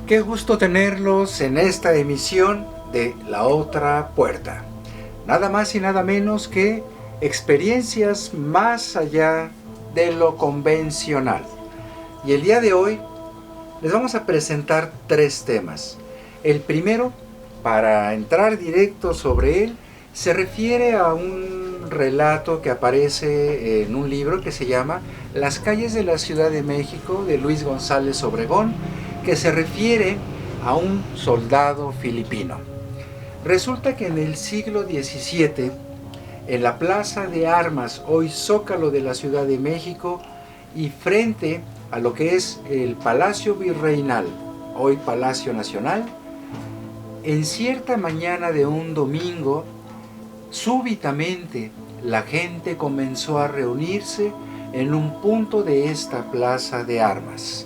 Qué gusto tenerlos en esta emisión de La Otra Puerta. Nada más y nada menos que experiencias más allá de lo convencional. Y el día de hoy les vamos a presentar 3 temas. El primero, para entrar directo sobre él, se refiere a un relato que aparece en un libro que se llama Las calles de la Ciudad de México, de Luis González Obregón, que se refiere a un soldado filipino. Resulta que en el siglo XVII, en la Plaza de Armas, hoy Zócalo de la Ciudad de México, y frente a lo que es el Palacio Virreinal, hoy Palacio Nacional, en cierta mañana de un domingo, súbitamente la gente comenzó a reunirse en un punto de esta Plaza de Armas.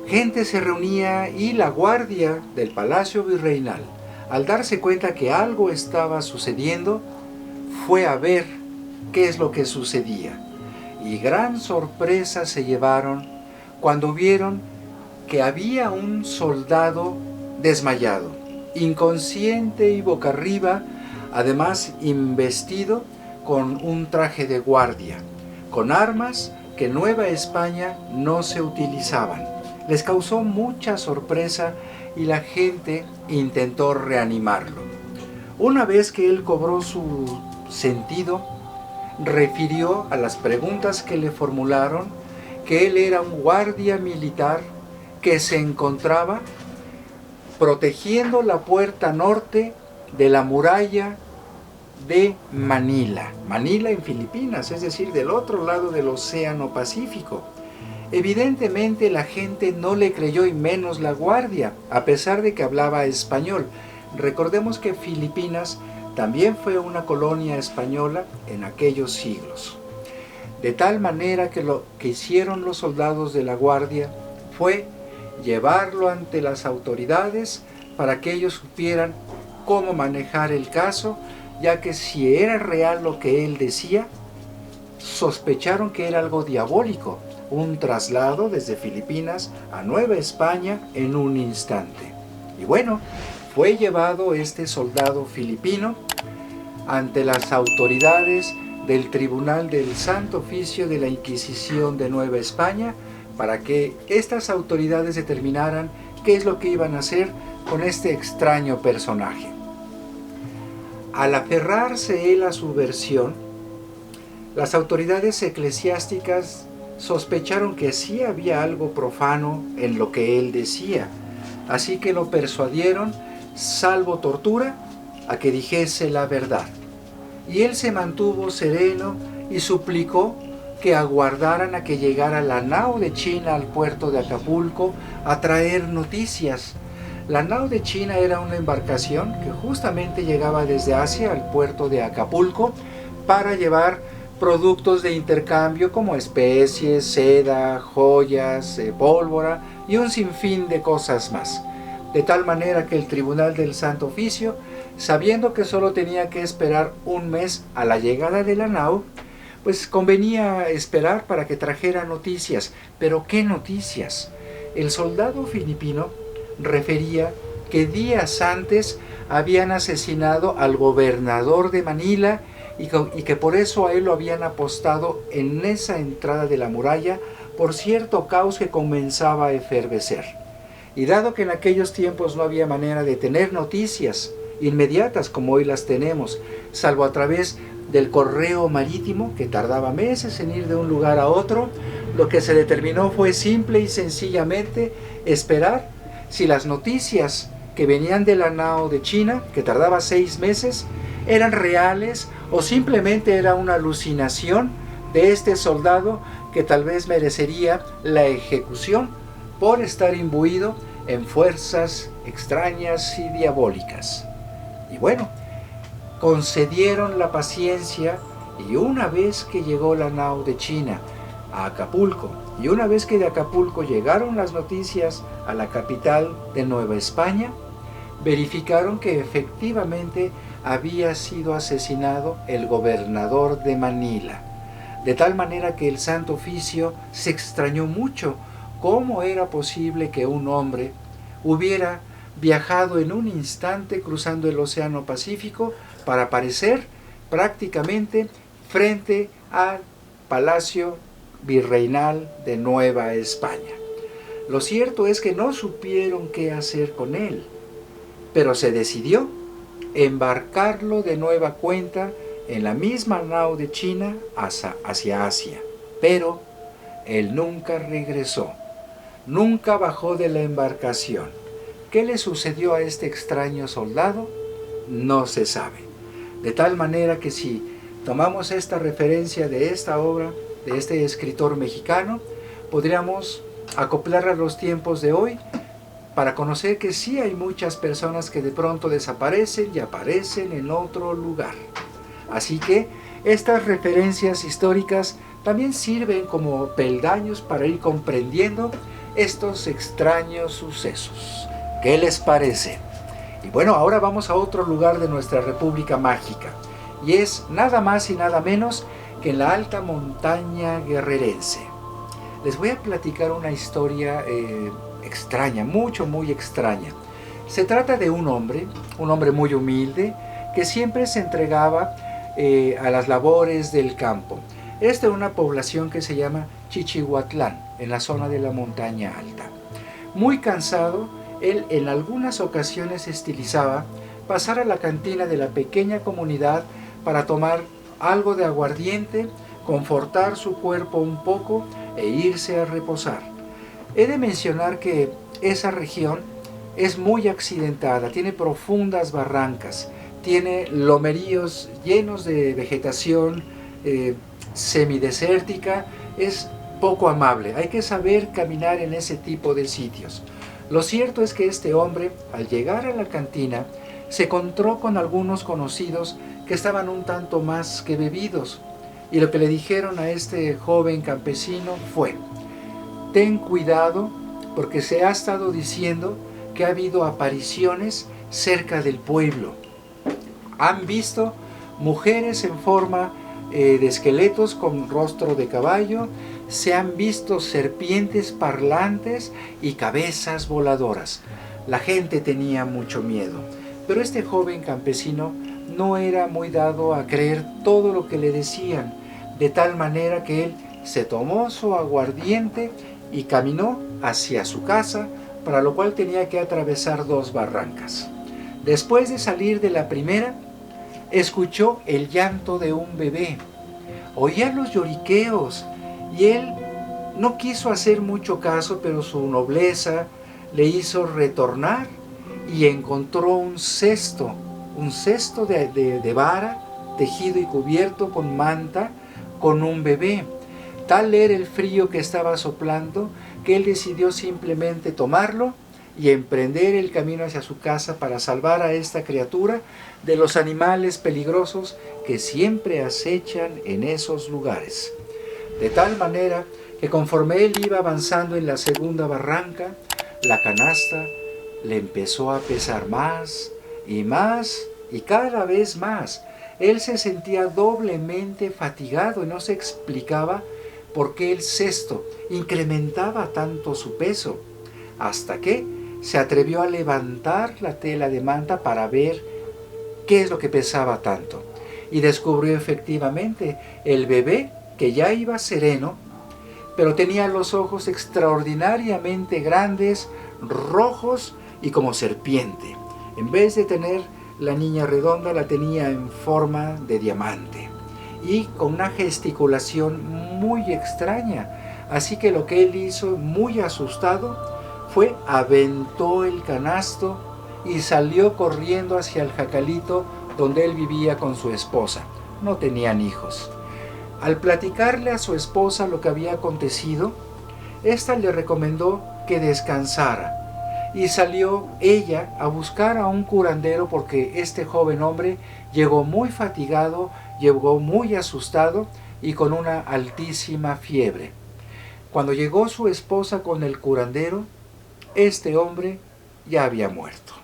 Gente se reunía y la guardia del Palacio Virreinal, al darse cuenta que algo estaba sucediendo, fue a ver qué es lo que sucedía. Y gran sorpresa se llevaron cuando vieron que había un soldado desmayado, inconsciente y boca arriba, además investido con un traje de guardia, con armas que en Nueva España no se utilizaban. Les causó mucha sorpresa y la gente intentó reanimarlo. Una vez que él cobró su sentido, refirió a las preguntas que le formularon que él era un guardia militar que se encontraba protegiendo la puerta norte de la muralla de Manila. Manila en Filipinas, es decir, del otro lado del Océano Pacífico. Evidentemente la gente no le creyó, y menos la guardia, a pesar de que hablaba español. Recordemos que Filipinas también fue una colonia española en aquellos siglos. De tal manera que lo que hicieron los soldados de la guardia fue llevarlo ante las autoridades para que ellos supieran cómo manejar el caso, ya que si era real lo que él decía, sospecharon que era algo diabólico, un traslado desde Filipinas a Nueva España en un instante. Y bueno, fue llevado este soldado filipino ante las autoridades del Tribunal del Santo Oficio de la Inquisición de Nueva España para que estas autoridades determinaran qué es lo que iban a hacer con este extraño personaje. Al aferrarse él a su versión, las autoridades eclesiásticas sospecharon que sí había algo profano en lo que él decía, así que lo persuadieron, salvo tortura, a que dijese la verdad. Y él se mantuvo sereno y suplicó que aguardaran a que llegara la nao de China al puerto de Acapulco a traer noticias. La nao de China era una embarcación que justamente llegaba desde Asia al puerto de Acapulco para llevar productos de intercambio como especies, seda, joyas, pólvora y un sinfín de cosas más. De tal manera que el Tribunal del Santo Oficio, sabiendo que solo tenía que esperar un mes a la llegada de la nao, pues convenía esperar para que trajera noticias. ¿Pero qué noticias? El soldado filipino refería que días antes habían asesinado al gobernador de Manila y que por eso a él lo habían apostado en esa entrada de la muralla por cierto caos que comenzaba a efervecer. Y dado que en aquellos tiempos no había manera de tener noticias inmediatas como hoy las tenemos, salvo a través del correo marítimo que tardaba meses en ir de un lugar a otro, lo que se determinó fue simple y sencillamente esperar si las noticias que venían de la nao de China, que tardaba 6 meses, eran reales o simplemente era una alucinación de este soldado que tal vez merecería la ejecución por estar imbuido en fuerzas extrañas y diabólicas. Y bueno, concedieron la paciencia y una vez que llegó la nao de China a Acapulco y una vez que de Acapulco llegaron las noticias a la capital de Nueva España, verificaron que efectivamente había sido asesinado el gobernador de Manila, de tal manera que el Santo Oficio se extrañó mucho cómo era posible que un hombre hubiera viajado en un instante cruzando el Océano Pacífico para aparecer prácticamente frente al Palacio Virreinal de Nueva España. Lo cierto es que no supieron qué hacer con él, pero se decidió embarcarlo de nueva cuenta en la misma nao de China hacia Asia. Pero él nunca regresó, nunca bajó de la embarcación. ¿Qué le sucedió a este extraño soldado? No se sabe. De tal manera que si tomamos esta referencia de esta obra, de este escritor mexicano, podríamos acoplarla a los tiempos de hoy para conocer que sí hay muchas personas que de pronto desaparecen y aparecen en otro lugar. Así que estas referencias históricas también sirven como peldaños para ir comprendiendo estos extraños sucesos. ¿Qué les parece? Y bueno, ahora vamos a otro lugar de nuestra República Mágica, y es nada más y nada menos que en la alta montaña guerrerense. Les voy a platicar una historia extraña, muy extraña. Se trata de un hombre muy humilde, que siempre se entregaba a las labores del campo. Es de una población que se llama Chichihuatlán, en la zona de la montaña alta. Muy cansado, él en algunas ocasiones estilizaba pasar a la cantina de la pequeña comunidad para tomar algo de aguardiente, confortar su cuerpo un poco e irse a reposar. He de mencionar que esa región es muy accidentada, tiene profundas barrancas, tiene lomeríos llenos de vegetación semidesértica, es poco amable, hay que saber caminar en ese tipo de sitios. Lo cierto es que este hombre, al llegar a la cantina, se encontró con algunos conocidos que estaban un tanto más que bebidos, y lo que le dijeron a este joven campesino fue: ten cuidado, porque se ha estado diciendo que ha habido apariciones cerca del pueblo. Han visto mujeres en forma de esqueletos con rostro de caballo, se han visto serpientes parlantes y cabezas voladoras. La gente tenía mucho miedo, pero este joven campesino no era muy dado a creer todo lo que le decían, de tal manera que él se tomó su aguardiente y caminó hacia su casa, para lo cual tenía que atravesar 2 barrancas. Después de salir de la primera, escuchó el llanto de un bebé, oía los lloriqueos, y él no quiso hacer mucho caso, pero su nobleza le hizo retornar y encontró un cesto de vara, tejido y cubierto con manta, con un bebé. Tal era el frío que estaba soplando que él decidió simplemente tomarlo y emprender el camino hacia su casa para salvar a esta criatura de los animales peligrosos que siempre acechan en esos lugares. De tal manera que conforme él iba avanzando en la segunda barranca, la canasta le empezó a pesar más y cada vez más. Él se sentía doblemente fatigado y no se explicaba por qué el cesto incrementaba tanto su peso, hasta que se atrevió a levantar la tela de manta para ver qué es lo que pesaba tanto, y descubrió efectivamente el bebé, que ya iba sereno, pero tenía los ojos extraordinariamente grandes, rojos y como serpiente. En vez de tener la niña redonda, la tenía en forma de diamante y con una gesticulación muy extraña. Así que lo que él hizo, muy asustado, fue aventó el canasto y salió corriendo hacia el jacalito donde él vivía con su esposa. No tenían hijos. Al platicarle a su esposa lo que había acontecido, ésta le recomendó que descansara, y salió ella a buscar a un curandero, porque este joven hombre llegó muy fatigado, llegó muy asustado y con una altísima fiebre. Cuando llegó su esposa con el curandero, este hombre ya había muerto.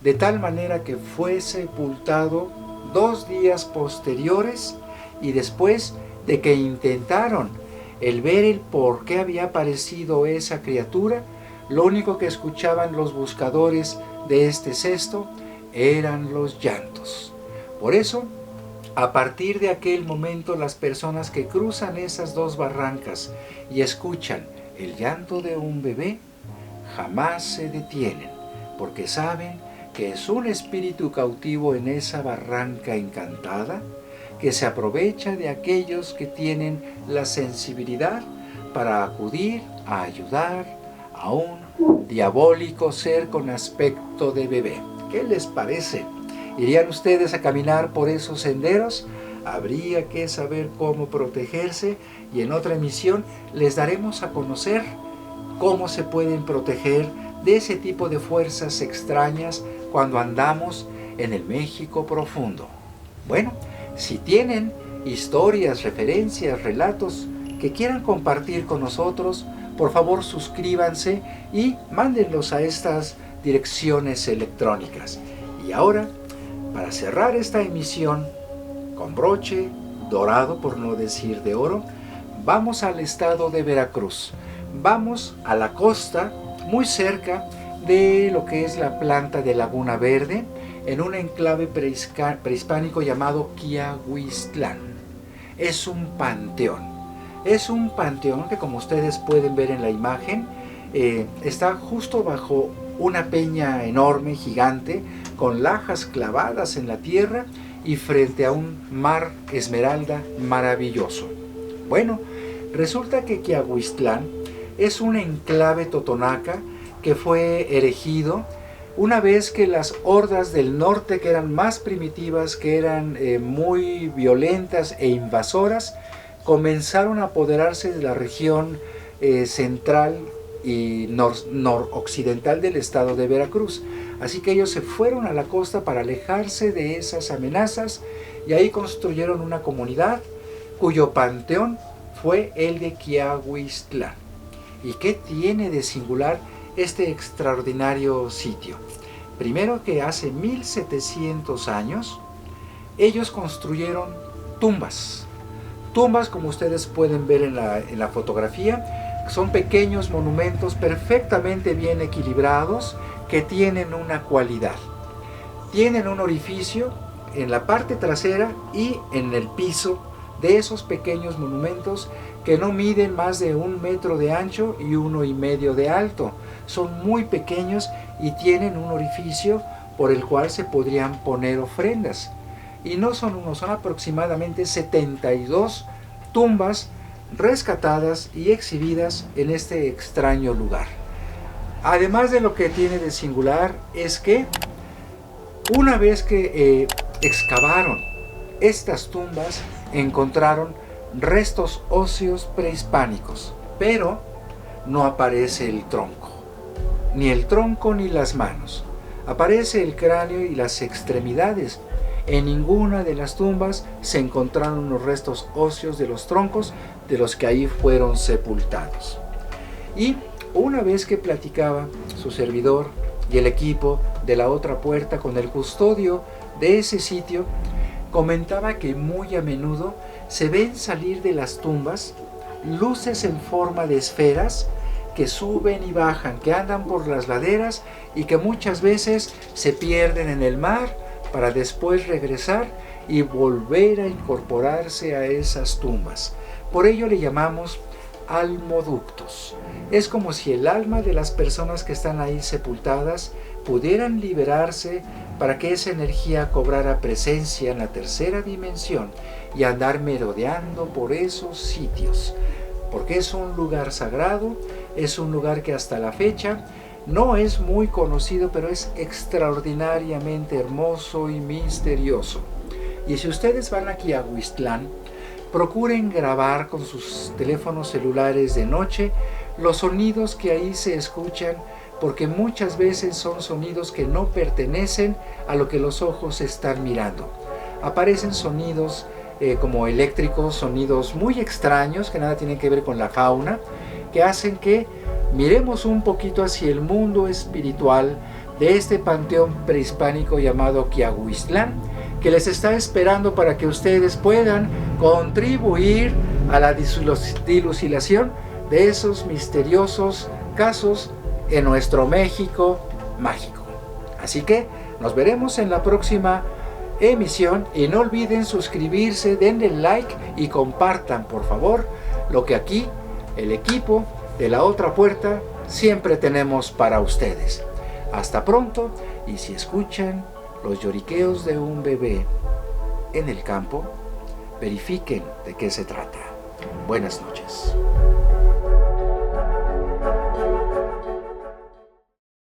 De tal manera que fue sepultado 2 días posteriores, y después de que intentaron el ver el por qué había aparecido esa criatura, lo único que escuchaban los buscadores de este cesto eran los llantos. Por eso, a partir de aquel momento, las personas que cruzan esas dos barrancas y escuchan el llanto de un bebé, jamás se detienen, porque saben que es un espíritu cautivo en esa barranca encantada, que se aprovecha de aquellos que tienen la sensibilidad para acudir a ayudar a un diabólico ser con aspecto de bebé. ¿Qué les parece? ¿Irían ustedes a caminar por esos senderos? Habría que saber cómo protegerse, y en otra emisión les daremos a conocer cómo se pueden proteger de ese tipo de fuerzas extrañas cuando andamos en el México profundo. Bueno, si tienen historias, referencias, relatos que quieran compartir con nosotros, por favor suscríbanse y mándenlos a estas direcciones electrónicas. Y ahora, para cerrar esta emisión con broche dorado, por no decir de oro, vamos al estado de Veracruz. Vamos a la costa, muy cerca de lo que es la planta de Laguna Verde, en un enclave prehispánico llamado Quiahuistlán. Es un panteón que, como ustedes pueden ver en la imagen, está justo bajo una peña enorme, gigante, con lajas clavadas en la tierra y frente a un mar esmeralda maravilloso. Bueno, resulta que Quiahuistlán es un enclave totonaca que fue erigido una vez que las hordas del norte, que eran más primitivas, que eran muy violentas e invasoras, comenzaron a apoderarse de la región central y noroccidental del estado de Veracruz. Así que ellos se fueron a la costa para alejarse de esas amenazas, y ahí construyeron una comunidad cuyo panteón fue el de Quiahuistlán. ¿Y qué tiene de singular este extraordinario sitio? Primero, que hace 1700 años ellos construyeron tumbas, como ustedes pueden ver en la fotografía. Son pequeños monumentos perfectamente bien equilibrados, que tienen una cualidad. Tienen un orificio en la parte trasera y en el piso de esos pequeños monumentos, que no miden más de 1 metro de ancho y 1,5 de alto. Son muy pequeños y tienen un orificio por el cual se podrían poner ofrendas. Y no son uno, son aproximadamente 72 tumbas rescatadas y exhibidas en este extraño lugar. Además, de lo que tiene de singular es que una vez que excavaron estas tumbas, encontraron restos óseos prehispánicos, pero no aparece el tronco, ni las manos. Aparece el cráneo y las extremidades. En ninguna de las tumbas se encontraron los restos óseos de los troncos de los que ahí fueron sepultados. Y una vez que platicaba su servidor y el equipo de La Otra Puerta con el custodio de ese sitio, comentaba que muy a menudo se ven salir de las tumbas luces en forma de esferas que suben y bajan, que andan por las laderas y que muchas veces se pierden en el mar para después regresar y volver a incorporarse a esas tumbas. Por ello le llamamos almoductos. Es como si el alma de las personas que están ahí sepultadas pudieran liberarse para que esa energía cobrara presencia en la tercera dimensión y andar merodeando por esos sitios. Porque es un lugar sagrado, es un lugar que hasta la fecha no es muy conocido, pero es extraordinariamente hermoso y misterioso. Y si ustedes van aquí a Quiahuistlán, procuren grabar con sus teléfonos celulares de noche los sonidos que ahí se escuchan, porque muchas veces son sonidos que no pertenecen a lo que los ojos están mirando. Aparecen sonidos como eléctricos, sonidos muy extraños que nada tienen que ver con la fauna, que hacen que miremos un poquito hacia el mundo espiritual de este panteón prehispánico llamado Quiahuistlán, que les está esperando para que ustedes puedan contribuir a la dilucidación de esos misteriosos casos en nuestro México mágico. Así que nos veremos en la próxima emisión y no olviden suscribirse, denle like y compartan por favor lo que aquí el equipo de La Otra Puerta siempre tenemos para ustedes. Hasta pronto, y si escuchan los lloriqueos de un bebé en el campo, verifiquen de qué se trata. Buenas noches.